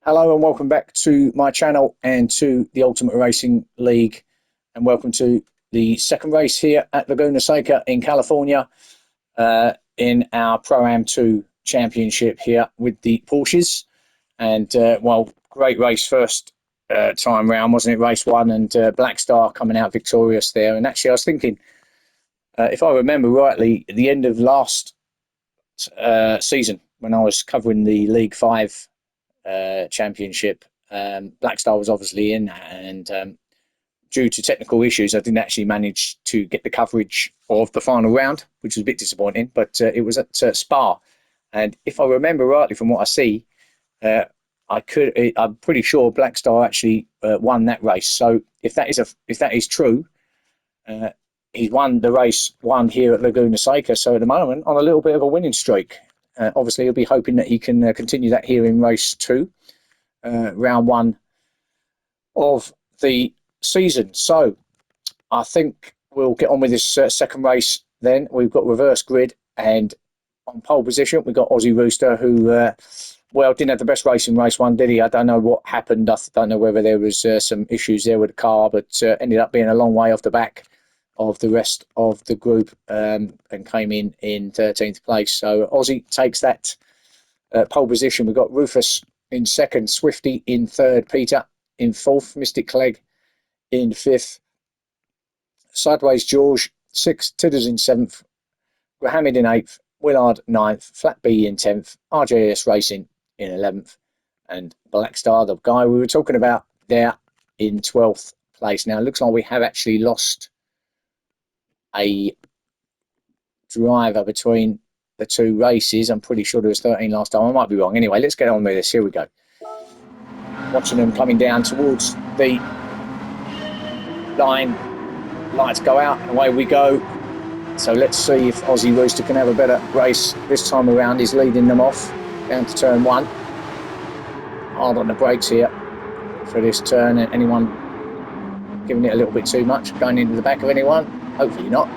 Hello and welcome back to my channel and to the Ultimate Racing League, and welcome to the second race here at Laguna Seca in California, in our Pro-Am 2 Championship here with the Porsches. And well, great race first time round, wasn't it? Race one, and Black Star coming out victorious there. And actually I was thinking, if I remember rightly, at the end of last season when I was covering the League 5 championship, Black Star was obviously in, and due to technical issues, I didn't actually manage to get the coverage of the final round, which was a bit disappointing. But it was at Spa, and if I remember rightly from what I see, I'm pretty sure Black Star actually won that race. So if that is true, he's won the race one here at Laguna Seca. So at the moment, on a little bit of a winning streak. Obviously, he'll be hoping that he can continue that here in race two, round one of the season. So I think we'll get on with this second race then. We've got reverse grid, and on pole position we've got Aussie Rooster, who well, didn't have the best race in race one, did he? I don't know what happened. I don't know whether there was some issues there with the car, but ended up being a long way off the back of the rest of the group, and came in 13th place. So Aussie takes that pole position. We've got Rufus in second, Swifty in third, Peter in fourth, Mystic Clegg in fifth, Sideways George sixth, Tidders in seventh, Mohammed in eighth, Willard ninth, Flat B in 10th, RJS Racing in 11th, and Black Star, the guy we were talking about there, in 12th place. Now it looks like we have actually lost a driver between the two races. I'm pretty sure there was 13 last time. I might be wrong. Anyway, let's get on with this. Here we go. Watching them coming down towards the line. Lights go out and away we go. So let's see if Aussie Rooster can have a better race this time around. He's leading them off down to turn one. Hard on the brakes here for this turn. Anyone giving it a little bit too much? Going into the back of anyone? Hopefully not.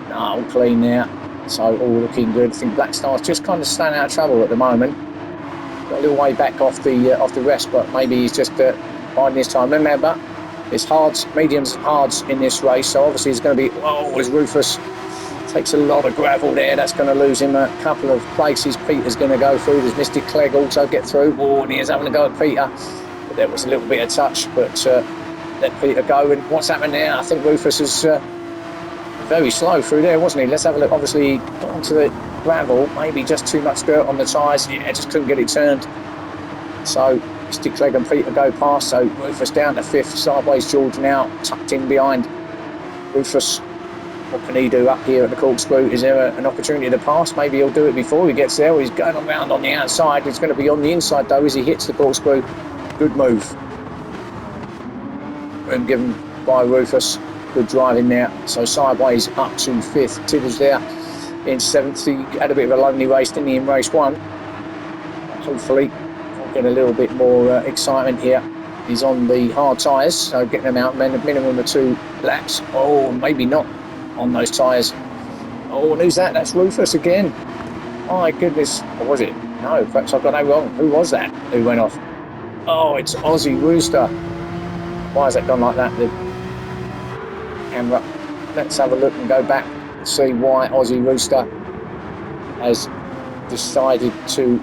No, all clean there. So all looking good. I think Black Star's just kind of staying out of trouble at the moment. Got a little way back off the rest, but maybe he's just biding his time. Remember, there's hards, mediums and hards in this race, so obviously it's going to be, oh, as Rufus takes a lot of gravel there, that's going to lose him a couple of places. Peter's going to go through. Does Mystic Clegg also get through? Oh, and he is having a go at Peter. But there was a little bit of touch, but let Peter go. And what's happened there? I think Rufus is very slow through there, wasn't he? Let's have a look. Obviously, got onto the gravel, maybe just too much dirt on the tyres. Yeah, just couldn't get it turned. So Mystic Clegg and Peter go past. So Rufus down to fifth. Sideways George now tucked in behind Rufus. What can he do up here at the corkscrew? Is there an opportunity to pass? Maybe he'll do it before he gets there. He's going around on the outside. He's going to be on the inside though as he hits the corkscrew. Good move. Room given by Rufus. Good driving there. So Sideways up to fifth. Tidders there in seventh. He had a bit of a lonely race, didn't he, in race one? Hopefully we'll get a little bit more excitement here. He's on the hard tyres, so getting them out minimum of 2 laps. Oh, maybe not on those tyres. Oh, and who's that? That's Rufus again. My goodness. Or was it? No, perhaps I've got that wrong. Who was that who went off? Oh, it's Aussie Rooster. Why has that gone like that? The camera. Let's have a look and go back and see why Aussie Rooster has decided to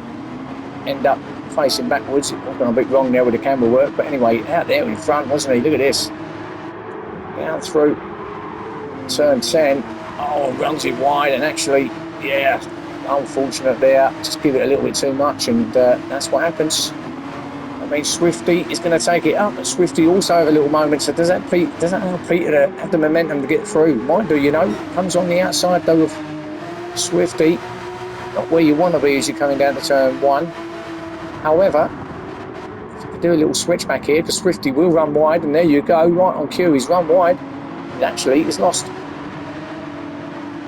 end up facing backwards. It was gone a bit wrong there with the camera work, but anyway, out there in front, wasn't he? Look at this. Down through turn 10. Oh, runs it wide, and actually, yeah, unfortunate there. Just give it a little bit too much, and that's what happens. I mean, Swifty is going to take it up, but Swifty also have a little moment. So does that allow Peter to have the momentum to get through? Might do, you know. Comes on the outside though of Swifty. Not where you want to be as you're coming down to turn one. However, if you could do a little switch back here, because Swifty will run wide, and there you go, right on cue. He's run wide. Actually, he's lost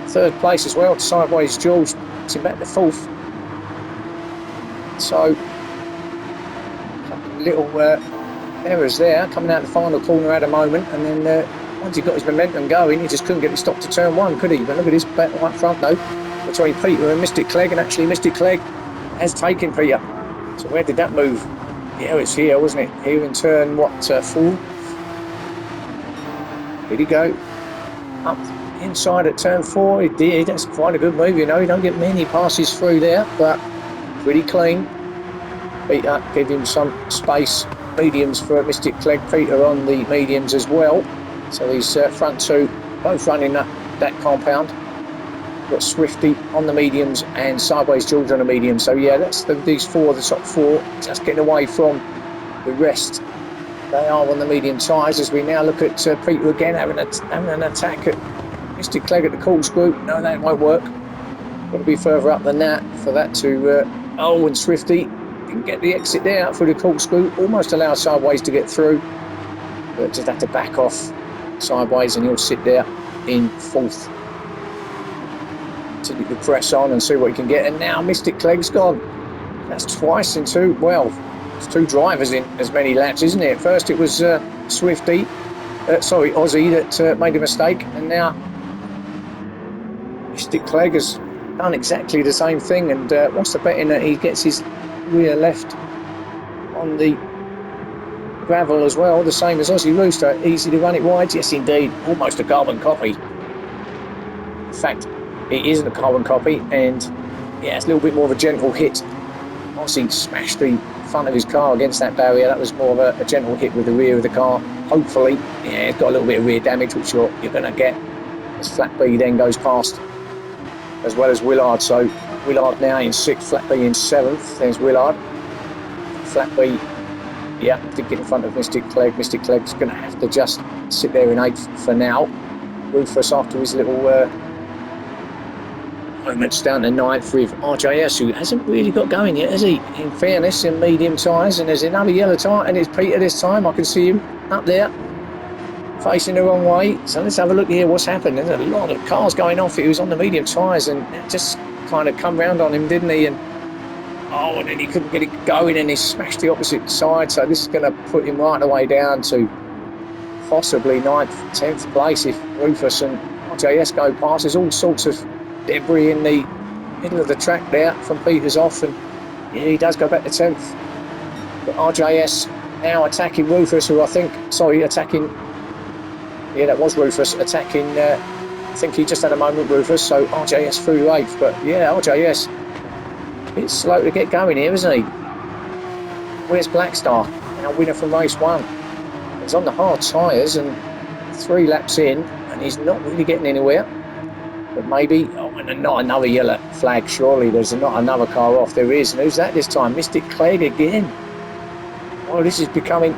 third place as well to Sideways George. It's him back to fourth. So little errors there coming out the final corner at a moment, and then once he got his momentum going, he just couldn't get it stopped to turn one, could he? But look at this battle right front though between Peter and Mystic Clegg, and actually Mystic Clegg has taken Peter So where did that move? Yeah, it's here, wasn't it? Here in turn, what, 4? Did he go up inside at turn 4? He did. That's quite a good move, you know. You don't get many passes through there, but pretty clean. Peter gave him some space. Mediums for Mystic Clegg. Peter on the mediums as well. So these front two both running that compound. Got Swifty on the mediums and Sideways George on the medium. So yeah, that's these four, the top 4, just getting away from the rest. They are on the medium tyres as we now look at Peter again having an attack at Mystic Clegg at the corkscrew. No, that won't work. Got to be further up than that for that to... and Swifty didn't get the exit there out through the corkscrew. Almost allowed Sideways to get through. But just had to back off Sideways and he'll sit there in 4th. Continue to press on and see what he can get. And now Mystic Clegg's gone. That's twice in 2. Well, it's 2 drivers in as many laps, isn't it? First it was Swifty, Aussie that made a mistake, and now Mystic Clegg has done exactly the same thing and wants to bet in that he gets his rear left on the gravel as well, the same as Aussie Rooster. Easy to run it wide. Yes, indeed. Almost a carbon copy. In fact, it isn't a carbon copy, and yeah, it's a little bit more of a gentle hit. Aussie smashed the front of his car against that barrier. That was more of a gentle hit with the rear of the car. Hopefully, yeah, it's got a little bit of rear damage, which you're going to get as Flat B then goes past, as well as Willard. So Willard now in 6th, Flat B in 7th. There's Willard. Flat B, yeah, did get in front of Mystic Clegg. Mystic Clegg's going to have to just sit there in 8th for now. Rufus after his little moments down to 9th with RJS, who hasn't really got going yet, has he? In fairness, in medium tyres, and there's another yellow tyre, and it's Peter this time. I can see him up there facing the wrong way. So let's have a look here what's happened. There's a lot of cars going off. He was on the medium tyres and just kind of come round on him, didn't he? And then he couldn't get it going and he smashed the opposite side. So this is going to put him right away down to possibly 9th, 10th place if Rufus and RJS go past. There's all sorts of debris in the middle of the track there from Peter's off, and yeah, he does go back to 10th. But RJS now attacking Rufus, who attacking, yeah, that was Rufus attacking, I think he just had a moment, Rufus, so RJS through 8th. But yeah, RJS, it's slow to get going here, isn't he? Where's Blackstar, our winner from race 1? He's on the hard tyres and 3 laps in, and he's not really getting anywhere. But maybe, and not another yellow flag, surely. There's not another car off. There is. And who's that this time? Mystic Clegg again. Oh, this is becoming...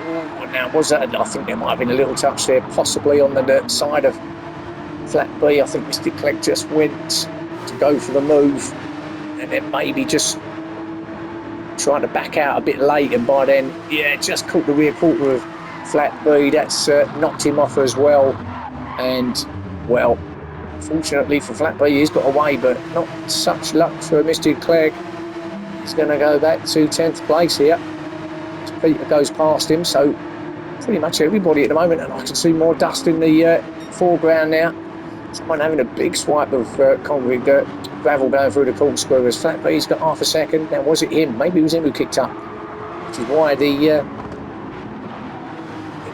Oh, now, was that... I think there might have been a little touch there, possibly on the side of Flat B. I think Mystic Clegg just went to go for the move. And then maybe just trying to back out a bit late. And by then, yeah, just caught the rear quarter of Flat B. That's knocked him off as well. And, well, fortunately for Flat B, he's got away, but not such luck for Mystic Clegg. He's going to go back to 10th place here. Peter goes past him, so pretty much everybody at the moment, and I can see more dust in the foreground now. Someone having a big swipe of concrete dirt, gravel going through the corkscrew as Flat B's got half a second. Now, was it him? Maybe it was him who kicked up, which is why the...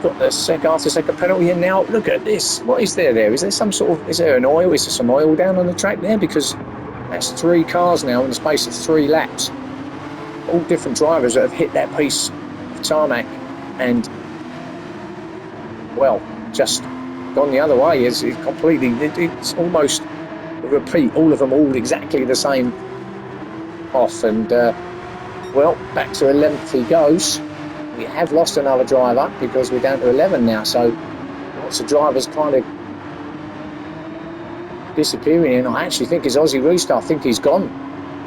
got the second penalty, and now look at this. What is there? Is there some sort of... Is there an oil? Is there some oil down on the track there? Because that's 3 cars now in the space of 3 laps. All different drivers that have hit that piece of tarmac and, well, just gone the other way. It's completely... It's almost a repeat. All of them all exactly the same off. And, well, back to 11th he goes. We have lost another driver because we're down to 11 now, so lots of drivers kind of disappearing, and I actually think it's Aussie Rooster. I think he's gone.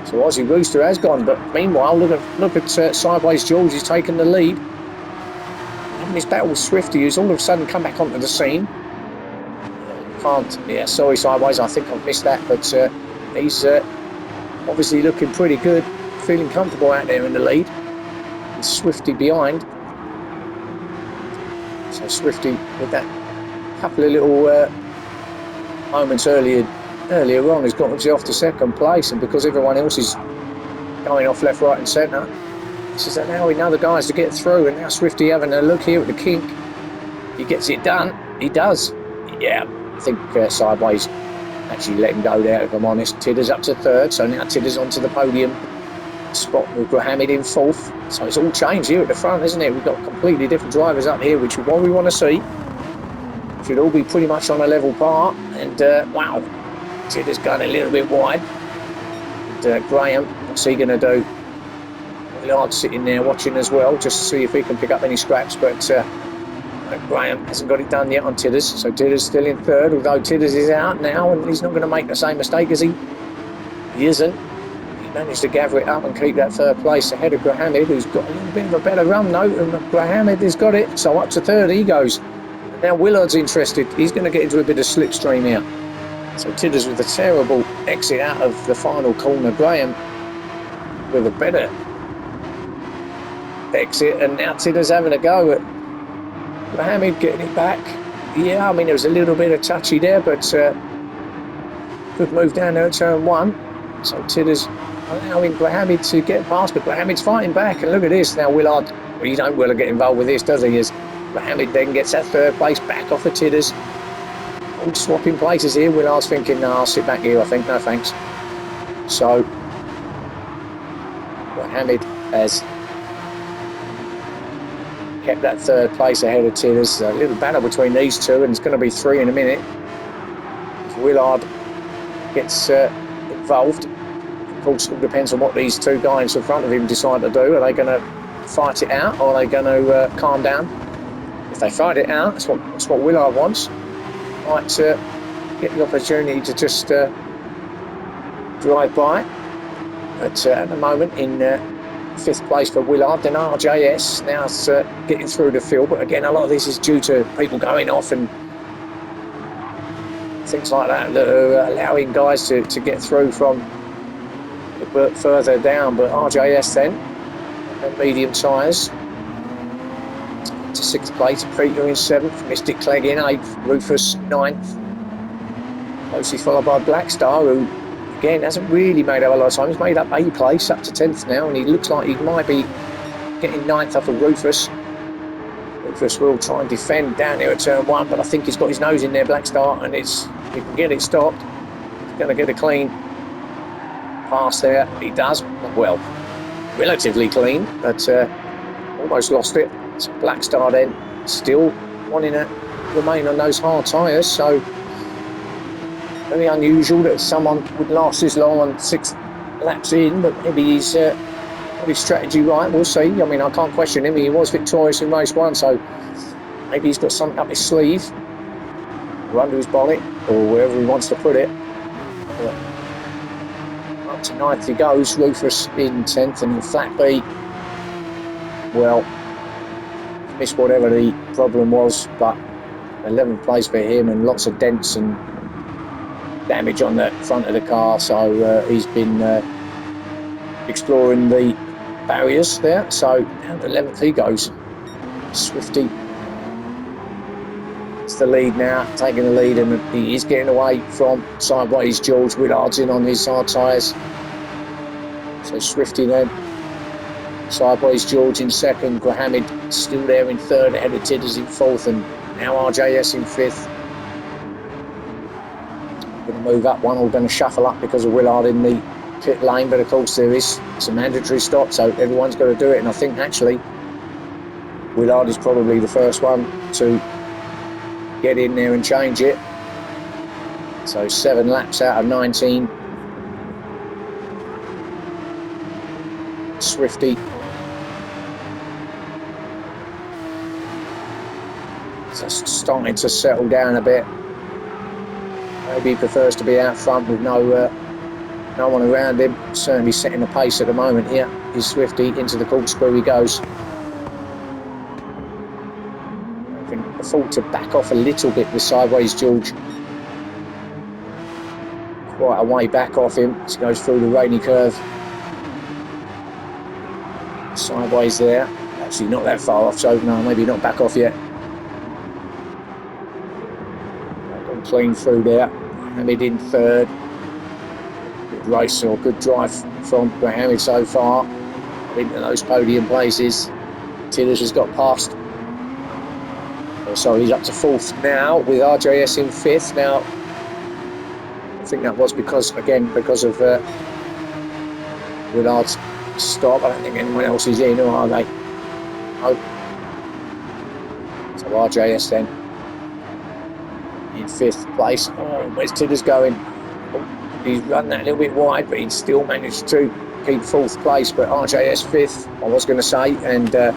So Aussie Rooster has gone, but meanwhile, look at Sideways George. He's taken the lead. Having this battle with Swifty, who's all of a sudden come back onto the scene. Sorry Sideways, I think I've missed that, but he's obviously looking pretty good, feeling comfortable out there in the lead. Swifty behind. So Swifty with that couple of little moments earlier earlier on has got himself to second place, and because everyone else is going off left, right and centre, this is allowing other guys to get through. And now Swifty having a look here at the kink. He gets it done. He does. Yeah, I think Sideways actually let him go there, if I'm honest. Tidder's up to third, so now Tidder's onto the podium spot with Grahamid in fourth. So it's all changed here at the front, isn't it? We've got completely different drivers up here, which is what we want to see. Should all be pretty much on a level par. And wow, Tidder's going a little bit wide. And Graham, what's he going to do? Willard's sitting there watching as well, just to see if he can pick up any scraps. But Graham hasn't got it done yet on Tidders, so Tidders still in third, although Tidders is out now and he's not going to make the same mistake as he isn't. He managed to gather it up and keep that third place ahead of Grahamid, who's got a little bit of a better run though, and Grahamid has got it, so up to third he goes. And now Willard's interested, he's going to get into a bit of slipstream here. So Tidders with a terrible exit out of the final corner, Graham with a better exit, and now Tidders having a go at Grahamid getting it back. Yeah, I mean, there was a little bit of touchy there, but good move down there at turn one. So Tidders allowing Grahamid to get past, but Grahamid's fighting back. And look at this. Now Willard, well, you don't really get involved with this, does he? As Grahamid then gets that third place back off of Tidders. All swapping places here. Willard's thinking, no, I'll sit back here, I think. No, thanks. So Grahamid has kept that third place ahead of Tidders. A little battle between these two, and it's going to be three in a minute. If Willard gets involved, of course, it all depends on what these two guys in front of him decide to do. Are they going to fight it out, or are they going to calm down? If they fight it out, that's what Willard wants. Might get the opportunity to just drive by. But at the moment, in fifth place for Willard, then RJS now getting through the field, but again a lot of this is due to people going off and things like that are allowing guys to get through from a bit further down. But RJS then, and medium tyres, to sixth place, Peter in seventh, Mystic Clegg in eighth, Rufus ninth, closely followed by Blackstar, who again hasn't really made up a lot of time. He's made up a place up to 10th now, and he looks like he might be getting ninth off of Rufus. Rufus will try and defend down here at turn one, but I think he's got his nose in there, Blackstar, and he can get it stopped. He's going to get a clean pass there. He does, well, relatively clean, but almost lost it. So Blackstar then still wanting to remain on those hard tyres, so very unusual that someone would last this long on 6 laps in, but maybe he's got his strategy right. We'll see. I mean, I can't question him. He was victorious in race one, so maybe he's got something up his sleeve or under his bonnet or wherever he wants to put it. But up to ninth he goes. Rufus in 10th, and in flat B, well, missed whatever the problem was, but 11th place for him and lots of dents and damage on the front of the car, so he's been exploring the barriers there. So down to 11th he goes. Swifty, it's the lead now, taking the lead, and he is getting away from Sideways George. Willard's in on his hard tyres, so Swifty then, Sideways George in second, Grahamid still there in third ahead of Tidders in fourth, and now RJS in fifth. Going to move up one, or going to shuffle up because of Willard in the pit lane, but of course it's a mandatory stop, so everyone's got to do it. And I think actually Willard is probably the first one to get in there and change it. So 7 laps out of 19. Swifty just starting to settle down a bit. Maybe he prefers to be out front with no one around him. Certainly setting the pace at the moment here is Swifty. Into the corkscrew he goes. I can afford to back off a little bit with Sideways George. Quite a way back off him as he goes through the rainy curve. Sideways there. Actually not that far off, so no, maybe not back off yet. Clean through there. Hamid in third. Good race or good drive from Hamid so far. Into those podium places. Tillers has got past. So he's up to fourth now with RJS in fifth. Now, I think that was because of Willard's stop. I don't think anyone else is in, or are they? No. So RJS then in fifth place. Oh, where's Tillers going? Oh, he's run that a little bit wide, but he'd still managed to keep fourth place. But RJS fifth, I was going to say, and got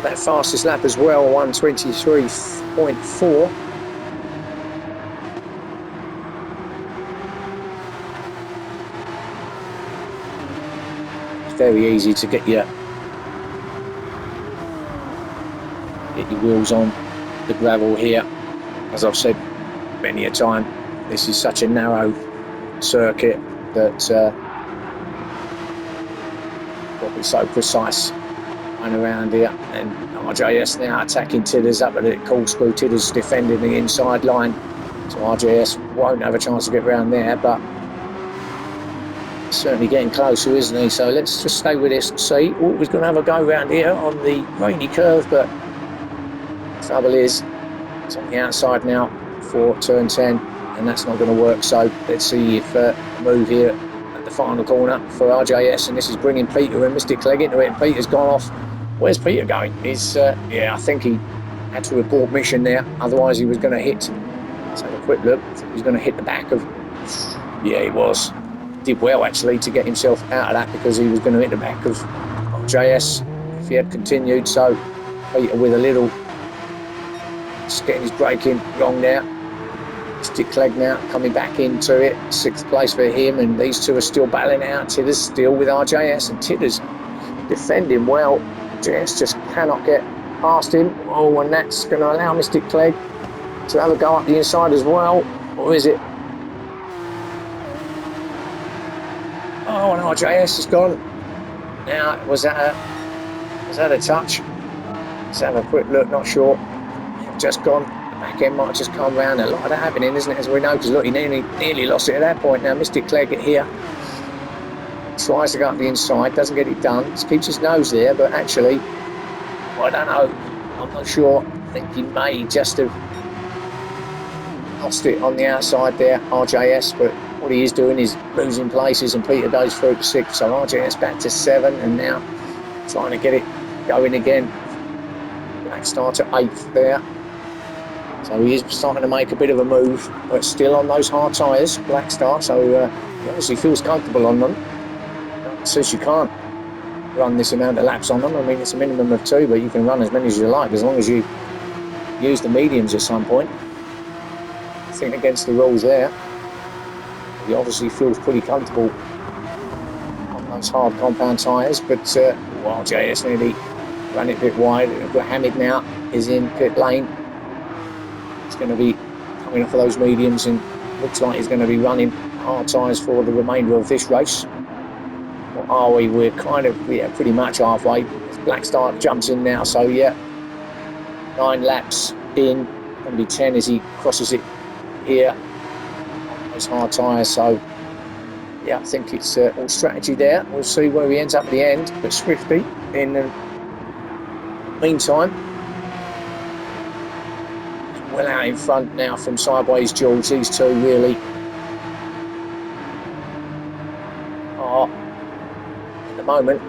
that fastest lap as well, 1:23.4. It's very easy to get your wheels on the gravel here. As I've said many a time, this is such a narrow circuit that got to be so precise going around here. And RJS now attacking Tillers up at the corkscrew. Tillers defending the inside line, so RJS won't have a chance to get around there, but certainly getting closer, isn't he? So let's just stay with this and see. Oh, he's going to have a go around here on the rainy curve, but the trouble is it's on the outside now for turn 10, and that's not going to work. So let's see if a move here at the final corner for RJS, and this is bringing Peter and Mystic Clegg into it, and Peter's gone off. Where's Peter going? He's I think he had to abort mission there, otherwise he was going to hit. Let's have a quick look. He's going to hit the back of, yeah, he was. Did well actually to get himself out of that, because he was going to hit the back of RJS if he had continued. So Peter with a little, just getting his braking wrong there. Mystic Clegg now coming back into it, sixth place for him, and these two are still battling out. Tillers still with RJS, and Tillers defending well. RJS just cannot get past him. Oh, and that's going to allow Mystic Clegg to have a go up the inside as well. Or is it? Oh, and RJS has gone. Now, was that a touch? Let's have a quick look, not sure. Just gone. The back end might just come round. A lot of that happening, isn't it, as we know, because look, he nearly lost it at that point. Now, Mystic Clegg here tries to go up the inside, doesn't get it done. Just keeps his nose there, but actually, well, I don't know. I'm not sure. I think he may just have lost it on the outside there, RJS, but what he is doing is losing places, and Peter goes through to sixth, so RJS back to 7, and now trying to get it going again. Black Star to 8th there, so he is starting to make a bit of a move, but still on those hard tyres, Black Star, so he obviously feels comfortable on them. Says you can't run this amount of laps on them. I mean, it's a minimum of 2, but you can run as many as you like, as long as you use the mediums at some point. I think against the rules there. He obviously feels pretty comfortable on those hard compound tyres, but while JS nearly ran it a bit wide. Hamid now is in pit lane. He's going to be coming off of those mediums, and looks like he's going to be running hard tyres for the remainder of this race. What are we? We're kind of, pretty much halfway. Black Star jumps in now, so 9 laps in, going to be 10 as he crosses it here. Those hard tyres, so I think it's all strategy there. We'll see where he ends up at the end, but Swifty in the meantime well out in front now from Sideways George. These two really are at the moment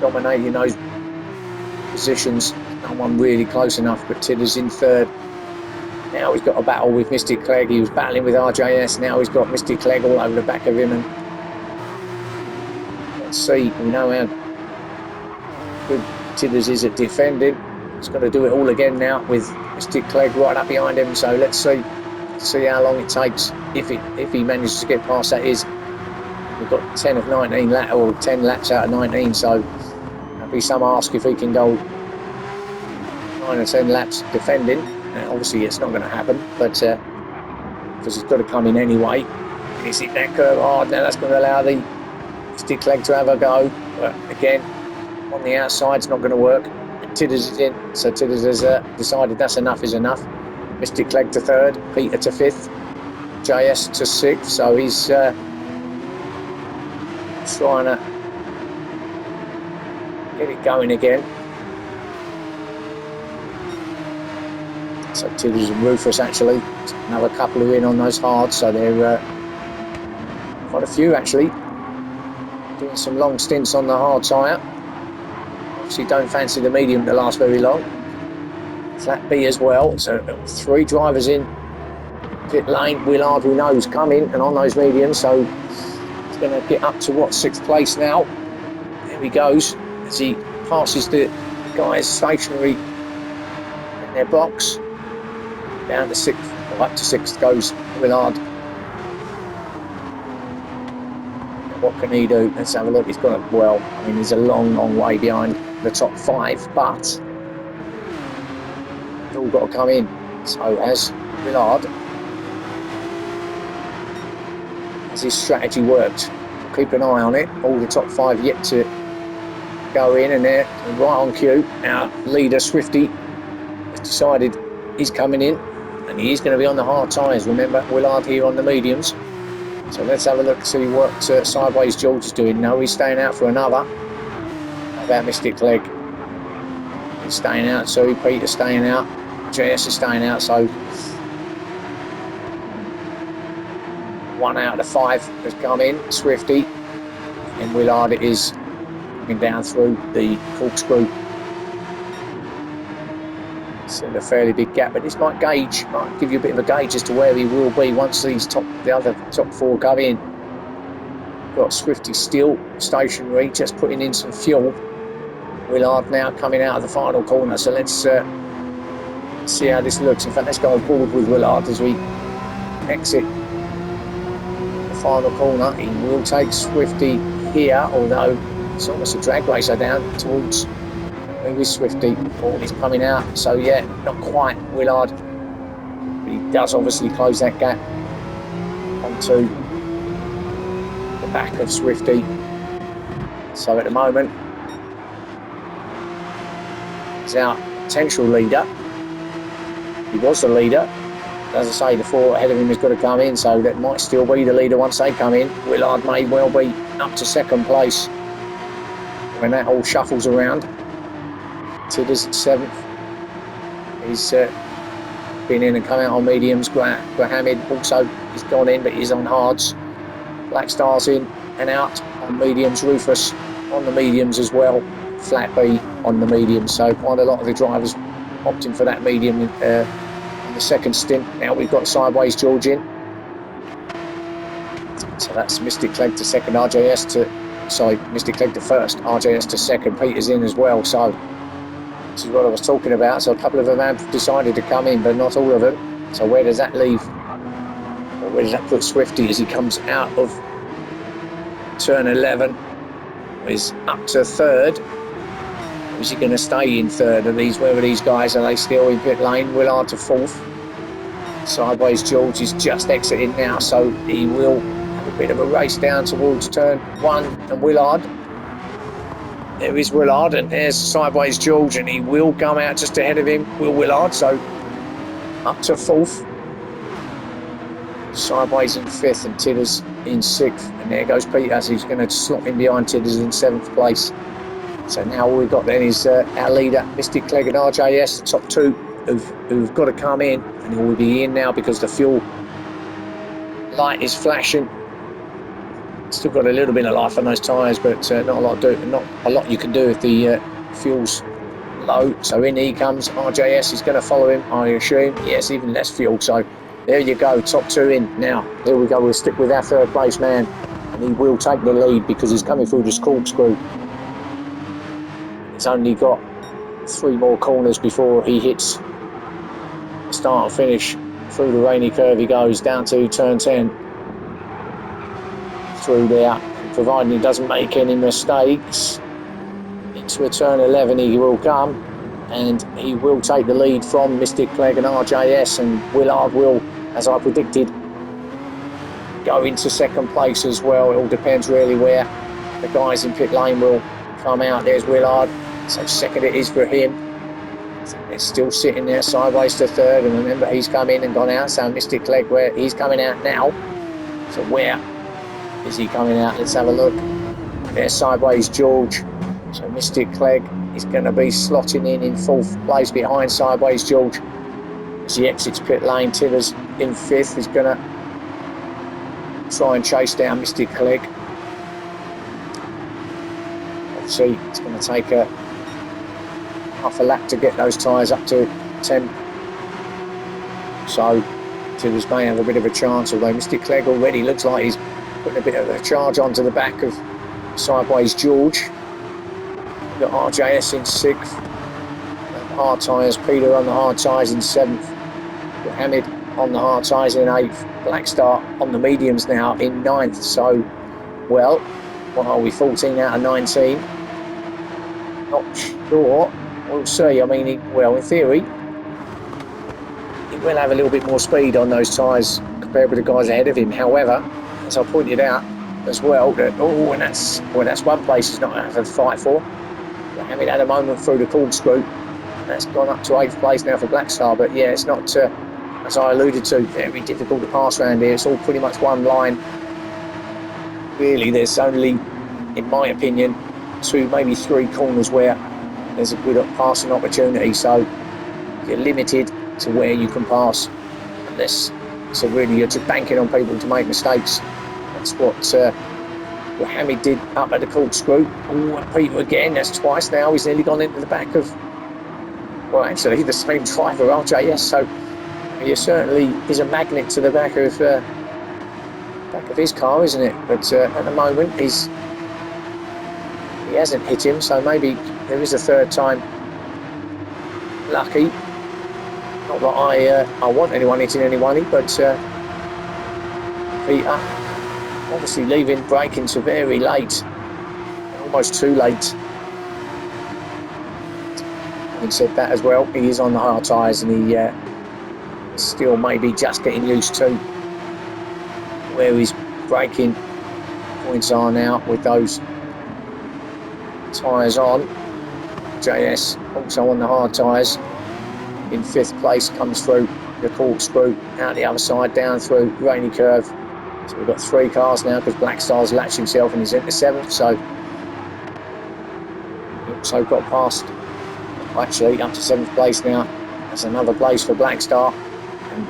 dominating those positions. No one really close enough, but Tidder's in third. Now he's got a battle with Mystic Clegg. He was battling with RJS. Now he's got Mystic Clegg all over the back of him. And let's see, we know how good Tidders is at defending. He's got to do it all again now with Mystic Clegg right up behind him. So let's see how long it takes if he manages to get past that. We've got 10 of 19 laps, or 10 laps out of 19. So that'll be some ask if he can go 9 or 10 laps defending. Now, obviously it's not going to happen, but because he's got to come in anyway. And he's hit that curve hard. Now that's going to allow the Mystic Clegg to have a go, but again on the outside it's not going to work. And Tidders is in, so Tidders has decided that's enough is enough. Mystic Clegg to third, Peter to fifth, JS to sixth. So he's trying to get it going again. So Tiddles and Rufus actually, another couple are in on those hards, so they're quite a few actually doing some long stints on the hard tyre. Obviously don't fancy the medium to last very long. Flat B as well, so 3 drivers in pit lane. Willard we know is coming and on those mediums, so he's going to get up to what, 6th place now. There he goes as he passes the guys stationary in their box. Down to 6th, or up to 6th goes Willard. What can he do? Let's have a look. He's got, well, I mean, he's a long way behind the top 5, but they've all got to come in. So has Willard. Has his strategy worked? Keep an eye on it. All the top 5 yet to go in, and they're right on cue. Our leader, Swifty, has decided he's coming in, and he is going to be on the hard tyres. Remember, Willard here on the mediums. So let's have a look, see what Sideways George is doing. No, he's staying out for another. How about Mystic Clegg? He's staying out, so Peter's staying out. JS is staying out, so 1 out of 5 has come in, Swifty. And Willard it is coming down through the corkscrew. So a fairly big gap, but this might give you a bit of a gauge as to where he will be once the other top 4 come in. Got Swifty still stationary, just putting in some fuel. Willard now coming out of the final corner, so let's see how this looks. In fact, let's go forward with Willard as we exit the final corner. He will take Swifty here, although it's almost a drag racer down towards with Swifty. Oh, he's coming out, so yeah, not quite Willard, but he does obviously close that gap onto the back of Swifty. So at the moment, he's our potential leader. He was the leader. As I say, the 4 ahead of him has got to come in, so that might still be the leader once they come in. Willard may well be up to 2nd place when that all shuffles around. Tidders at 7th. He's been in and come out on mediums. Grahamid also, he's gone in, but he's on hards. Black Star's in and out on mediums. Rufus on the mediums as well. Flat B on the mediums. So quite a lot of the drivers opting for that medium on the 2nd stint. Now we've got Sideways George in. So that's Mystic Clegg to 2nd, Mystic Clegg to 1st, RJS to 2nd. Peter's in as well. So this is what I was talking about. So a couple of them have decided to come in, but not all of them. So where does that leave? Or where does that put Swifty as he comes out of turn 11? He's up to 3rd. Is he going to stay in 3rd? Where are these guys? Are they still in pit lane? Willard to 4th. Sideways George is just exiting now, so he will have a bit of a race down towards turn 1. And Willard. There is Willard, and there's Sideways George, and he will come out just ahead of him, Willard, so up to 4th. Sideways in 5th, and Tidders in 6th, and there goes Peter, as he's going to slot in behind Tidders in 7th place. So now all we've got then is our leader, Mystic Clegg and RJS, the top 2 who've got to come in, and he will be in now because the fuel light is flashing. Still got a little bit of life on those tyres, but not a lot you can do if the fuel's low. So in he comes. RJS is going to follow him, I assume. Yes, even less fuel. So there you go, top 2 in. Now here we go. We'll stick with our 3rd place man, and he will take the lead because he's coming through this corkscrew. He's only got 3 more corners before he hits the start and finish. Through the rainy curve he goes down to turn 10. Through there, providing he doesn't make any mistakes. Into a turn 11 he will come, and he will take the lead from Mystic Clegg and RJS, and Willard will, as I predicted, go into 2nd place as well. It all depends really where the guys in pit lane will come out. There's Willard, so 2nd it is for him. It's still sitting there sideways to third, and remember he's come in and gone out, so Mystic Leg, where he's coming out now. So where is he coming out? Let's have a look. There's Sideways George. So Mystic Leg is going to be slotting in fourth place behind Sideways George. As he exits pit lane, Tillers in fifth. He's going to try and chase down Mystic Leg. Obviously, it's going to take a half a lap to get those tyres up to 10. So Tillers may have a bit of a chance, although Mystic Clegg already looks like he's putting a bit of a charge onto the back of Sideways George. We've got RJS in sixth. Hard tyres, Peter on the hard tyres in seventh. Hamid on the hard tyres in eighth. Black Star on the mediums now in ninth. So, well, what are we, 14 out of 19? Not sure. We'll see. I mean, in theory, he will have a little bit more speed on those tyres compared with the guys ahead of him. However, as I pointed out as well, that and that's one place he's not going to have to fight for. Hamid had a moment through the corkscrew. That's gone up to 8th place now for Black Star. But yeah, it's not, as I alluded to, very difficult to pass around here. It's all pretty much one line. Really, there's only, in my opinion, 2, maybe 3 corners where there's a good passing opportunity. So you're limited to where you can pass, unless so really you're just banking on people to make mistakes. That's what Hamid did up at the corkscrew. Oh, and Peter again, that's twice now. He's nearly gone into the back of, well, actually the same driver, RJS. So he certainly is a magnet to the back of his car, isn't it? But at the moment he hasn't hit him, so maybe there is a third time lucky. Not that I want anyone hitting anyone, but Peter obviously leaving braking so very late, almost too late. Having said that as well, he is on the hard tyres, and he still maybe just getting used to where his braking points are now with those tyres on. JS also on the hard tyres in 5th place, comes through the corkscrew out the other side down through Rainy Curve. So we've got 3 cars now because Black Star's latched himself and he's into 7th. So he also got past, actually up to 7th place now. That's another place for Black Star, and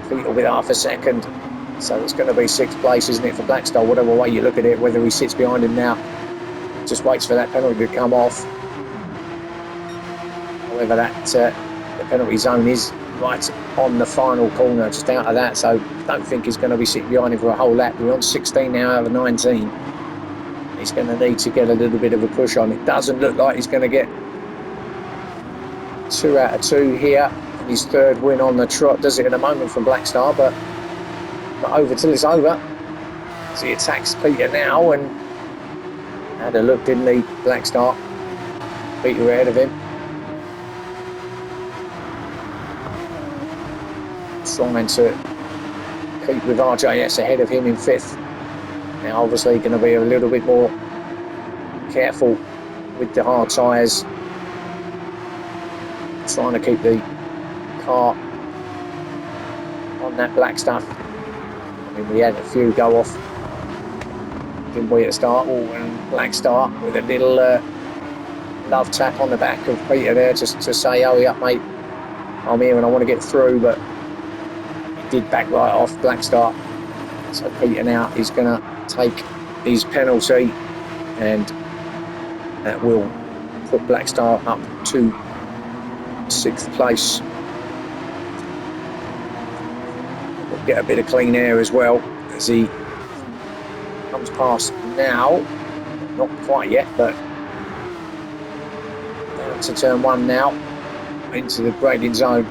Peter with half a second. So it's going to be 6th place, isn't it, for Black Star, whatever way you look at it, whether he sits behind him now, just waits for that penalty to come off. However, that the penalty zone is right on the final corner, just out of that, so I don't think he's going to be sitting behind him for a whole lap. We're on 16 now out of 19. He's going to need to get a little bit of a push on. It doesn't look like he's going to get 2 out of 2 here. His 3rd win on the trot does it at the moment from Black Star, but over till it's over. So he attacks Peter now, and had a look, didn't he, Black Star? Peter ahead of him. Trying to keep with RJS ahead of him in 5th. Now obviously going to be a little bit more careful with the hard tyres, trying to keep the car on that black stuff. I mean, we had a few go off, didn't we, at the start? Oh, and Black Star with a little love tap on the back of Peter there, just to say, hurry up mate, I'm here and I want to get through, but did back right off Black Star. So Peter now is going to take his penalty, and that will put Black Star up to 6th place. We'll get a bit of clean air as well as he comes past now. Not quite yet, but down to turn 1 now, into the braking zone.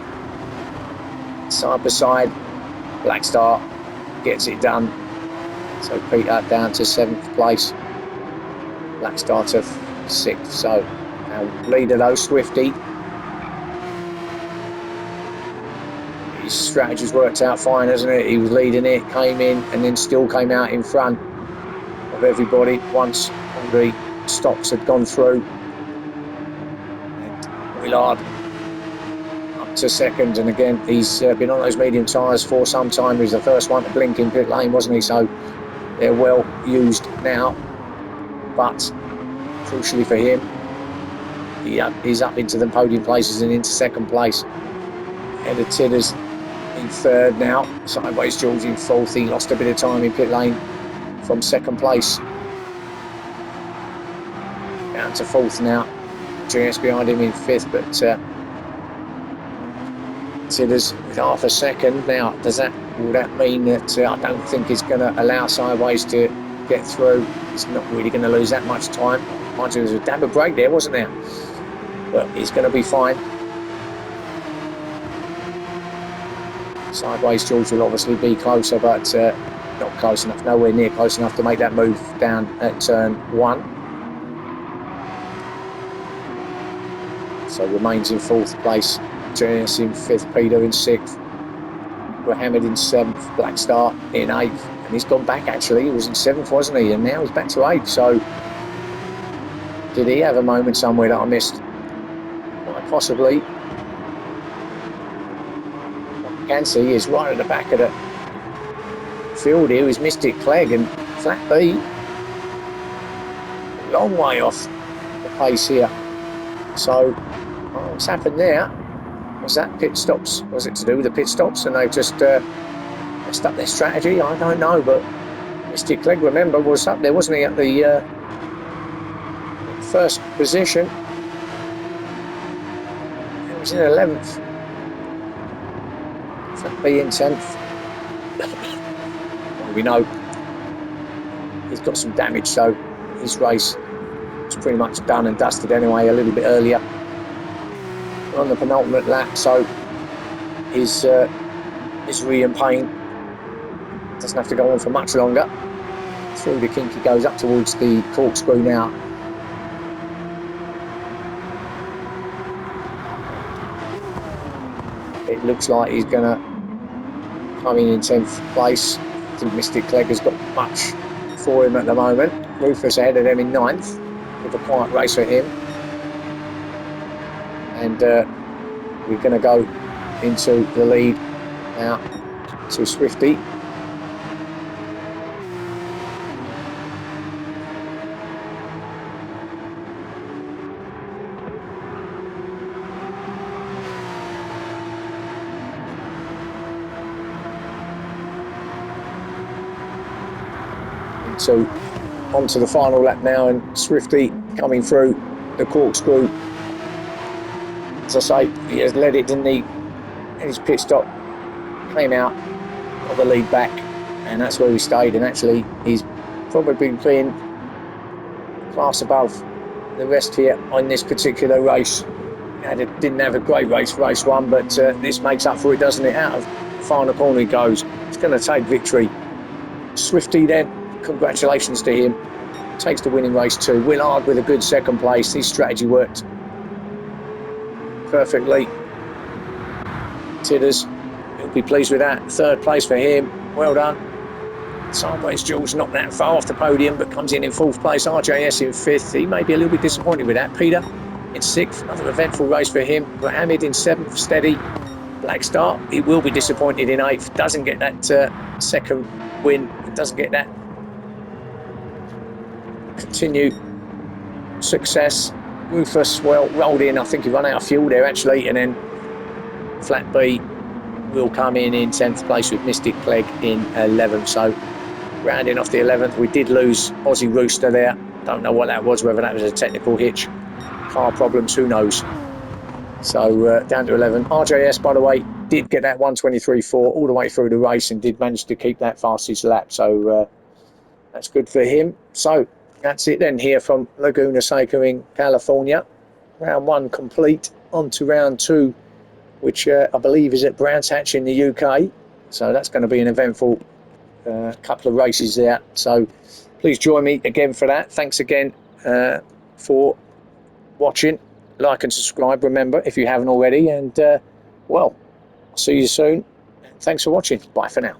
Side by side, Black Star gets it done. So Peter down to 7th place, Black Star to 6th. So now leader though, Swifty. His strategy's worked out fine, hasn't it? He was leading it, came in, and then still came out in front of everybody once all the stops had gone through. And we're Willard up to second, and again he's been on those medium tyres for some time. He was the first one to blink in pit lane, wasn't he? So they're well used now, but crucially for him, he's up into the podium places and into second place. Ahead of Tidders in third now. Sideways George in fourth. He lost a bit of time in pit lane from second place down to fourth now. JS behind him in fifth, but Tidders with half a second. Now, will that mean that I don't think he's going to allow Sideways to get through? He's not really going to lose that much time. Mind you, there was a dab of break there, wasn't there? But he's going to be fine. Sideways George will obviously be closer, but not close enough, nowhere near close enough to make that move down at turn 1. So remains in fourth place. JS in fifth, Peter in sixth, Mohammed in seventh, Black Star in eighth, and he's gone back actually. He was in seventh, wasn't he? And now he's back to eighth. So did he have a moment somewhere that I missed? Quite possibly. What I can see is right at the back of the field here is Mystic Clegg and Flat B. Long way off the pace here. So what's happened there? Was that pit stops? Was it to do with the pit stops and they've just messed up their strategy? I don't know, but Mystic Clegg, remember, was up there, wasn't he, at the first position? He was in 11th. Flat B in 10th. Well, we know he's got some damage, so his race was pretty much done and dusted anyway a little bit earlier. On the penultimate lap, so his misery and pain doesn't have to go on for much longer. Through the kink he goes up towards the corkscrew now. It looks like he's going to come in 10th place. I think Mystic Clegg has got much for him at the moment. Rufus ahead of them in 9th, with a quiet race for him. And we're going to go into the lead now to Swifty. So onto the final lap now, and Swifty coming through the corkscrew. As I say, he has led it, didn't he? In his pit stop, came out, got the lead back, and that's where we stayed. And actually, he's probably been class above the rest here on this particular race. Didn't have a great race, race 1, but this makes up for it, doesn't it? Out of the final corner he goes. It's going to take victory. Swifty then, congratulations to him. Takes the winning race 2. Willard with a good second place. His strategy worked perfectly. Tidders, he'll be pleased with that. Third place for him. Well done. Sideways Jules not that far off the podium, but comes in 4th place. RJS in 5th. He may be a little bit disappointed with that. Peter in 6th. Another eventful race for him. Mohammed in 7th. Steady. Black Star, he will be disappointed in 8th. Doesn't get that second win. Doesn't get that continued success. Rufus, well, rolled in. I think he ran out of fuel there actually, and then Flat B will come in 10th place with Mystic Clegg in 11th. So rounding off the 11th, we did lose Aussie Rooster there. Don't know what that was, whether that was a technical hitch, car problems, who knows. So down to 11. RJS, by the way, did get that 1:23.4 all the way through the race and did manage to keep that fastest lap. So that's good for him. So that's it then here from Laguna, Seca in California. Round 1 complete. On to round 2, which I believe is at Brands Hatch in the UK. So that's going to be an eventful couple of races there. So please join me again for that. Thanks again for watching. Like and subscribe, remember, if you haven't already. And, well, I'll see you soon. Thanks for watching. Bye for now.